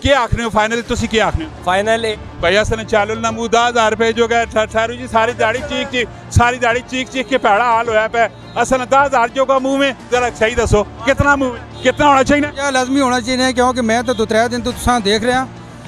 क्या आखने हो फाइनल तुसी क्या आखने हो फाइनल भैया सन चालुल ना मुँह 10,000 रुपए जो गए ठहरू जी सारी दाढ़ी चीख चीख के पैड़ा हाल होया पे असन 10,000 जो का मुँह में जरा सही दसो कितना मुँह में कितना होना चाहिए ना क्या लाजमी होना चाहिए क्योंकि मैं तो 2-3 दिन तो तुसा देख रहा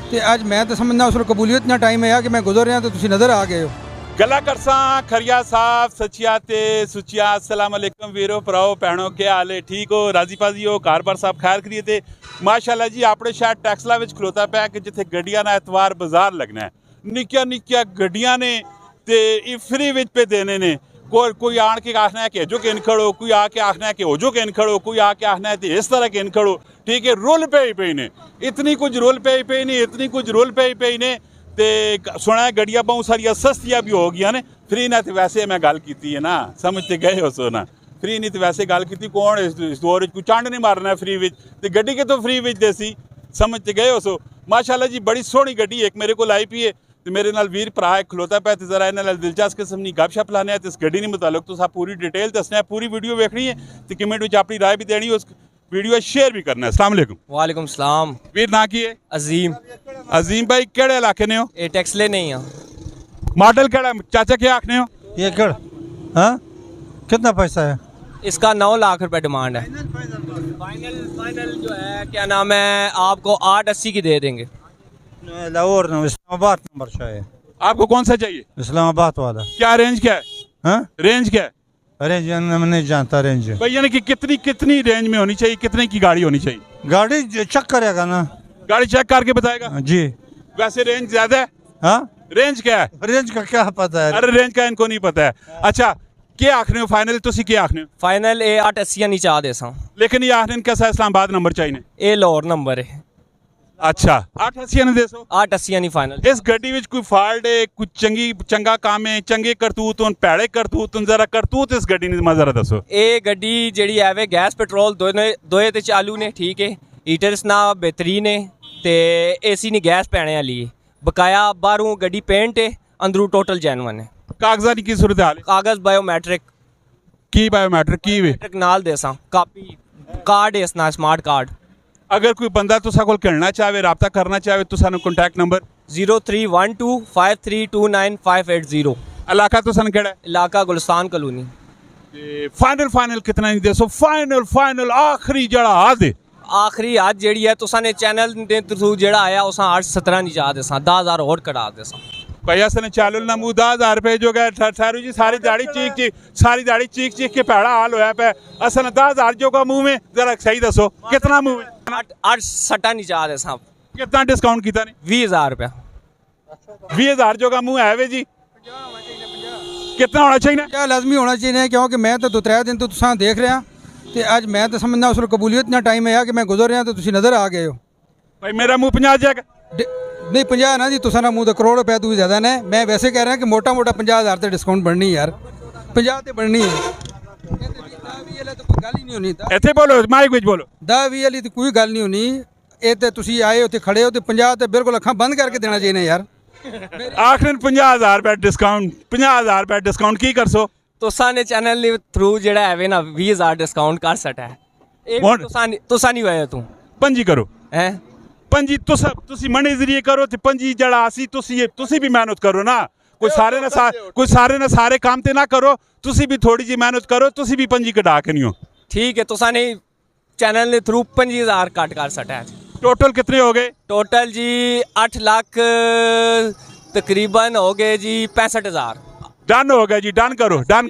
तो अज मैं तो समझना उस कबूलियत ना टाइम है कि मैं गुजर रहा तो तुसी नज़र आ गए हो गला करसा खरिया साहब सचिया ते सुचिया अस्सलाम वालेकुम वीरो भराओ भैनों क्या हाल है ठीक हो राजी पाजी हो घर बार साहब खैर करिए ते माशाल्लाह जी अपने शहर टैक्सला विच खलोता पिया कि जिथे गड्डियां ना एतवार बाजार लगना है निक्कियां निक्कियां गड्डियां ने ते फ्री विच पे देने ने कोई आन के आखना है कि जो के इन खड़ो कोई आके आखना है कि हो जो के इन खड़ो कोई आके आखना है कि इस तरह के इन खड़ो ठीक है रोल पे ही ने इतनी कुछ रोल पे नहीं इतनी कुछ रोल पे ही ने ते सुना है गड्डियां बहुत सारिया सस्तियां भी हो गई ने फ्री ने तो वैसे मैं गल की है ना समझते गए हो सो ना फ्री नहीं तो वैसे गल की कौन इस दौर कोई चंड नहीं मारना है फ्री विच ते गड्डी के तो फ्री विच देसी समझते गए हो सो माशाल्लाह जी बड़ी सोहनी गड्डी एक मेरे को आई पी है तो मेरे नाल वीर भरा है खलोता पाया तो जरा इन्हां नाल दिलचस्प किस्म की गपशप लाने इस गड्डी ने मुतालिक तुस पूरी डिटेल दसना है पूरी वीडियो वेखनी है तो कमेंट में अपनी राय भी देनी उस वीडियो शेयर भी करना है अस्सलाम वालेकुम वालेकुम सलाम वीर ना की है अजीम अजीम भाई केड़े इलाके ने हो ये टैक्सले नहीं है मॉडल केड़ा चाचा क्या आखने हो ये कर हाँ कितना पैसा है इसका 9 लाख रुपए डिमांड है फाइनल जो है क्या नाम है आपको 880 की दे देंगे लाहौर इस्लामाबाद नंबर शायद आपको कौन सा चाहिए इस्लामाबाद वाला क्या रेंज क्या है हाँ रेंज क्या है रेंज मैं नहीं जानता रेंज भाई यानी कि कितनी रेंज में होनी चाहिए कितने की गाड़ी होनी चाहिए गाड़ी चेक करेगा ना गाड़ी चेक करके बताएगा जी वैसे रेंज ज्यादा है हाँ रेंज क्या है रेंज का क्या पता है अरे रेंज का इनको नहीं पता है अच्छा क्या आखने हो फाइनल तुसी क्या आखने हो फाइनल ये 880 नहीं चाह दे सा लेकिन ये आखने कैसा इस्लामाबाद नंबर चाहिए ये लाहौर नंबर है अच्छा 880 ने देसो 880 नहीं फाइनल इस गड्डी विच कोई फाल्ट है कुछ चंगा काम है चंगे करतूत होन भैड़े करतूत होन जरा करतूत इस गड्डी ने जरा दसो ये गड्डी जेड़ी है वे गैस पेट्रोल दोए ते चालू ने ठीक है हीटर्स ना बेहतरीन है ते एसी नहीं गैस पैने वाली है बकाया बाहरों गड्डी पेंट है अंदरों टोटल जेन्युइन है कागजात की सूरत हाल है कागज बायोमेट्रिक की नाल देसा कापी कार्ड है इसना स्मार्ट कार्ड अगर कोई बंदा तुसा कोल करना चाहे रब्ता करना चाहे तो सानू कॉन्टैक्ट नंबर 0312532958 इलाका तो सन केड़ा इलाका गुलस्तान कॉलोनी फाइनल कितना नहीं दसो फाइनल आखिरी जड़ा हाथ है आखिरी आज जेड़ी है तुसा ने चैनल दे थ्रू जेड़ा आया उसा 817 नहीं जा देसा 10,000 और कटा देसा भैया सन चालुल ना मुँह 10,000 रुपए जो गए ठहरू जी सारी दाढ़ी चीख चीख के पैड़ा हाल होया पे असन 10,000 जो का मुँह में जरा सही दसो कितना मुँह में 860 नहीं जा देसा कितना डिस्काउंट किया नहीं 20,000 रुपया 20,000 जो का मुँह है वे जी कितना होना चाहिए क्या लाजमी होना चाहिए क्योंकि मैं तो 2-3 दिन तो तुसा देख रहा तो अज मैं तो समझना उस कबूलियत ना टाइम है कि मैं गुजर रहा तो तुसी नज़र आ गए हो भाई मेरा मुँह 50 जाएगा नहीं 50 ना जी तुसा ना मुँह तो करोड़ रुपया तू ज़्यादा ने मैं वैसे कह रहा कि मोटा 50,000 तो डिस्काउंट बननी यार 50 तो बननी है गल ही नहीं होनी ਇੱਥੇ ਬੋਲੋ ਮਾਈਕ ਵਿੱਚ ਬੋਲੋ 10-20 वाली तो कोई गल नहीं होनी ये तो तुसी आए उत्थे खड़े हो तो 50 तो बिल्कुल अखा बंद करके देना चाहिए यार आखिर 50,000 रुपए डिस्काउंट 50,000 रुपए डिस्काउंट की कर सो तुसा ने चैनल दे थ्रू जेड़ा है वे ना 20,000 डिस्काउंट कर सटा है तुसा नहीं होया तू पंजी करो हैं पंजी तुसी मनी जरिए करो ते पंजी जड़ा आसी तुसी भी मेहनत करो ना कोई सारे ना सारे काम ते ना करो तुसी भी थोड़ी जी मेहनत करो तुसी भी पंजी कटा के नहीं हो ठीक है तुसा ने चैनल दे थ्रू 25,000 कट कर सटा है टोटल कितने हो गए टोटल जी 8 लाख तकरीबन हो गए जी 65,000 डन हो गया जी डन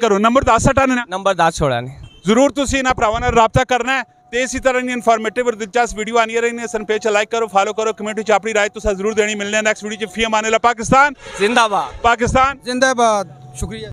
करो नंबर 10 सटाने ना नंबर 10 छोड़ा ने जरूर तुसी इन्हां भरावां नाल राबता करना है ते इसी तरह दी इन्फॉर्मेटिव और दिलचस्प वीडियो आनी रहनी है सन पेज लाइक करो फॉलो करो कमेंट में अपनी राय तुसा जरूर देनी मिलने नेक्स्ट वीडियो च फी अमान अल्लाह पाकिस्तान जिंदाबाद जिंदाबाद शुक्रिया।